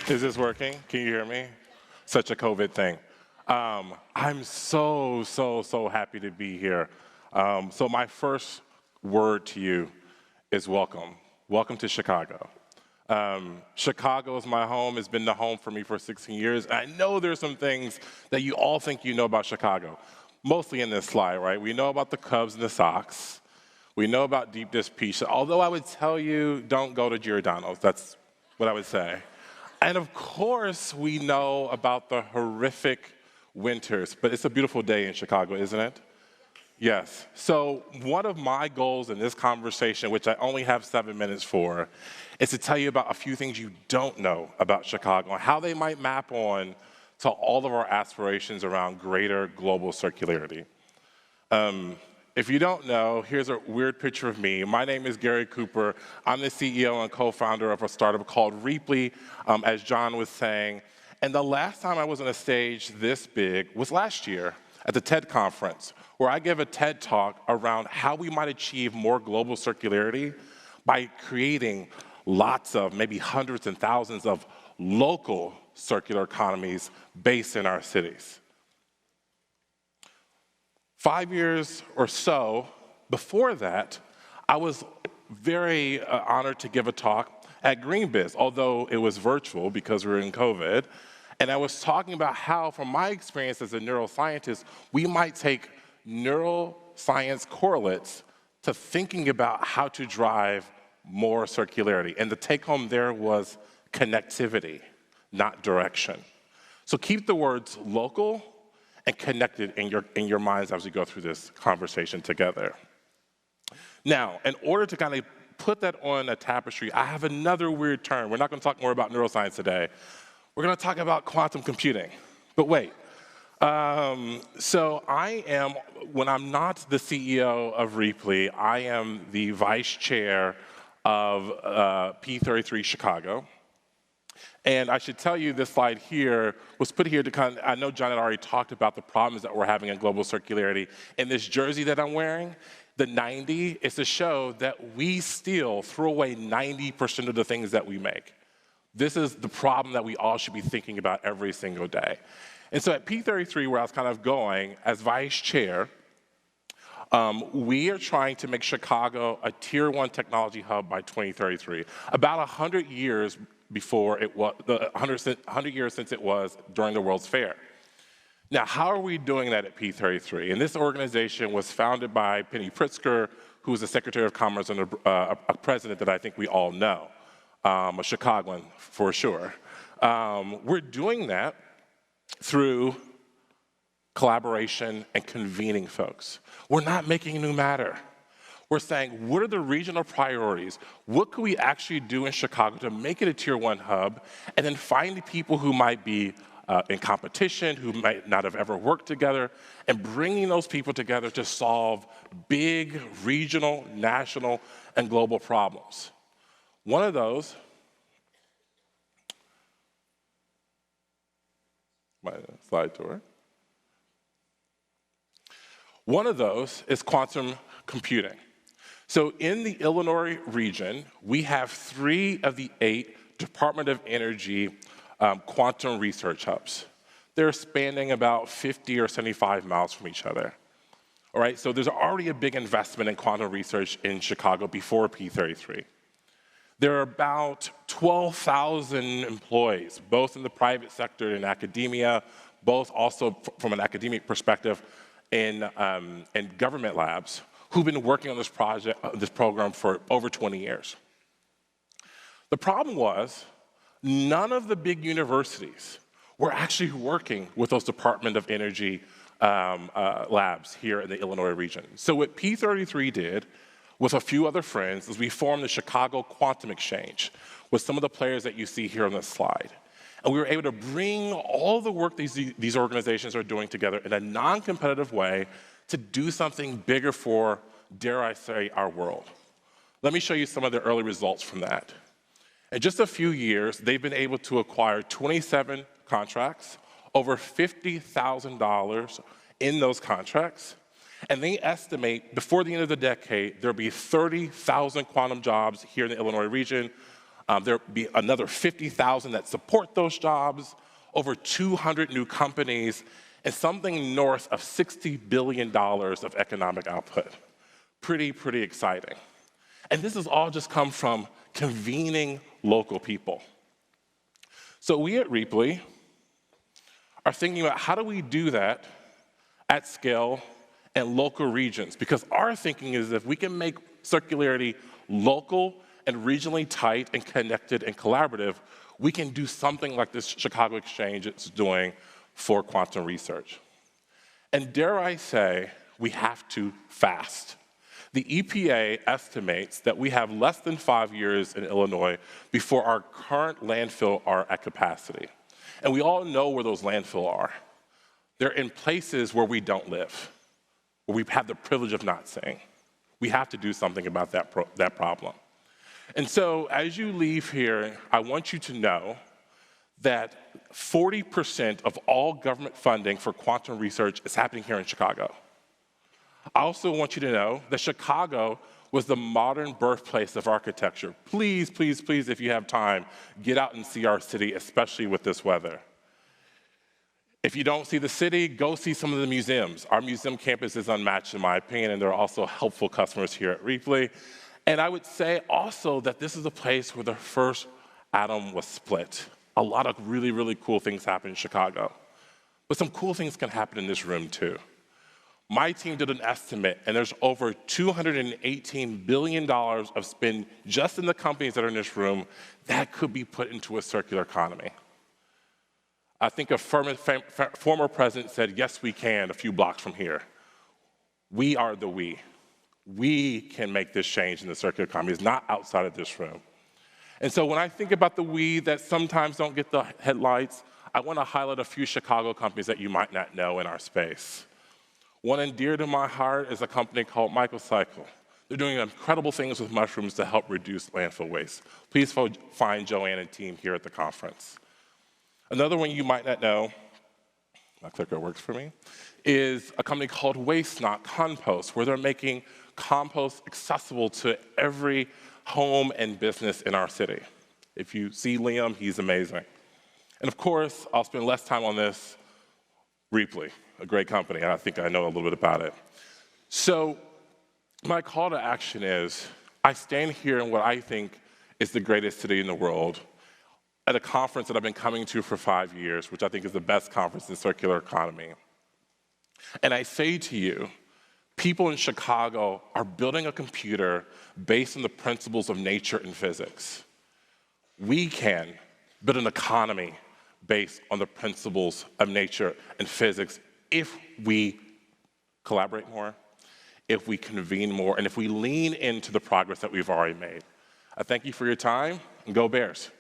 Is this working? Can you hear me? Such a COVID thing. I'm so happy to be here. So my first word to you is welcome. Welcome to Chicago. Chicago is my home. It's been the home for me for 16 years. I know there's some things that you all think you know about Chicago, mostly in this slide, right? We know about the Cubs and the Sox. We know about deep dish pizza, although I would tell you don't go to Giordano's. That's what I would say. And of course, we know about the horrific winters, but it's a beautiful day in Chicago, isn't it? Yes. So one of my goals in this conversation, which I only have 7 minutes for, is to tell you about a few things you don't know about Chicago and how they might map on to all of our aspirations around greater global circularity. If you don't know, here's a weird picture of me. My name is Garry Cooper. I'm the CEO and co-founder of a startup called Rheaply, as John was saying. And the last time I was on a stage this big was last year at the TED conference, where I gave a TED talk around how we might achieve more global circularity by creating lots of, maybe hundreds and thousands of local circular economies based in our cities. 5 years or so before that, I was very honored to give a talk at GreenBiz, although it was virtual because we were in COVID. And I was talking about how, from my experience as a neuroscientist, we might take neuroscience correlates to thinking about how to drive more circularity. And the take home there was connectivity, not direction. So keep the words local and connected in your minds as we go through this conversation together. Now, in order to kind of put that on a tapestry, I have another weird term. We're not going to talk more about neuroscience today. We're going to talk about quantum computing. But wait. So I am, when I'm not the CEO of Rheaply, I am the vice chair of P33 Chicago. And I should tell you, this slide here was put here to kind of, I know John had already talked about the problems that we're having in global circularity. And this jersey that I'm wearing, the 90, is to show that we still throw away 90% of the things that we make. This is the problem that we all should be thinking about every single day. And so at P33, where I was kind of going, as vice chair, we are trying to make Chicago a tier 1 technology hub by 2033. About 100 years before it was, 100 years since it was during the World's Fair. Now, how are we doing that at P33? And this organization was founded by Penny Pritzker, who was the Secretary of Commerce and a president that I think we all know, a Chicagoan for sure. We're doing that through collaboration and convening folks. We're not making new matter. We're saying, what are the regional priorities? What could we actually do in Chicago to make it a tier 1 hub? And then find the people who might be in competition, who might not have ever worked together, and bringing those people together to solve big regional, national, and global problems. One of those, my slide tour. One of those is quantum computing. So in the Illinois region, we have 3 of the 8 Department of Energy quantum research hubs. They're spanning about 50 or 75 miles from each other. All right, so there's already a big investment in quantum research in Chicago before P33. There are about 12,000 employees, both in the private sector and academia, both also from an academic perspective in government labs, who've been working on this program for over 20 years. The problem was, none of the big universities were actually working with those Department of Energy labs here in the Illinois region. So what P33 did, with a few other friends, is we formed the Chicago Quantum Exchange with some of the players that you see here on this slide. And we were able to bring all the work these organizations are doing together in a non-competitive way to do something bigger for, dare I say, our world. Let me show you some of the early results from that. In just a few years, they've been able to acquire 27 contracts, over $50,000 in those contracts, and they estimate before the end of the decade, there'll be 30,000 quantum jobs here in the Illinois region, There'll be another 50,000 that support those jobs, over 200 new companies, and something north of $60 billion of economic output. Pretty exciting. And this has all just come from convening local people. So we at Rheaply are thinking about how do we do that at scale and local regions? Because our thinking is if we can make circularity local and regionally tight and connected and collaborative, we can do something like this Chicago Exchange is doing for quantum research. And dare I say, we have to fast. The EPA estimates that we have less than 5 years in Illinois before our current landfill are at capacity. And we all know where those landfills are. They're in places where we don't live, where we have the privilege of not seeing. We have to do something about that problem. And so as you leave here, I want you to know that 40% of all government funding for quantum research is happening here in Chicago. I also want you to know that Chicago was the modern birthplace of architecture. Please, if you have time, get out and see our city, especially with this weather. If you don't see the city, go see some of the museums. Our museum campus is unmatched in my opinion, and there are also helpful customers here at Rheaply. And I would say also that this is a place where the first atom was split. A lot of really cool things happen in Chicago. But some cool things can happen in this room too. My team did an estimate, and there's over $218 billion of spend just in the companies that are in this room that could be put into a circular economy. I think a former president said, yes, we can, a few blocks from here. We are the we. We can make this change in the circular economy. It's not outside of this room. And so when I think about the we that sometimes don't get the headlights, I want to highlight a few Chicago companies that you might not know in our space. One and dear to my heart is a company called Microcycle. They're doing incredible things with mushrooms to help reduce landfill waste. Please find Joanne and team here at the conference. Another one you might not know, my clicker works for me, is a company called Waste Not Compost, where they're making compost accessible to every home and business in our city. If you see Liam, he's amazing. And of course, I'll spend less time on this, Rheaply, a great company, and I think I know a little bit about it. So my call to action is, I stand here in what I think is the greatest city in the world at a conference that I've been coming to for 5 years, which I think is the best conference in circular economy. And I say to you, people in Chicago are building a computer based on the principles of nature and physics. We can build an economy based on the principles of nature and physics if we collaborate more, if we convene more, and if we lean into the progress that we've already made. I thank you for your time, and go Bears.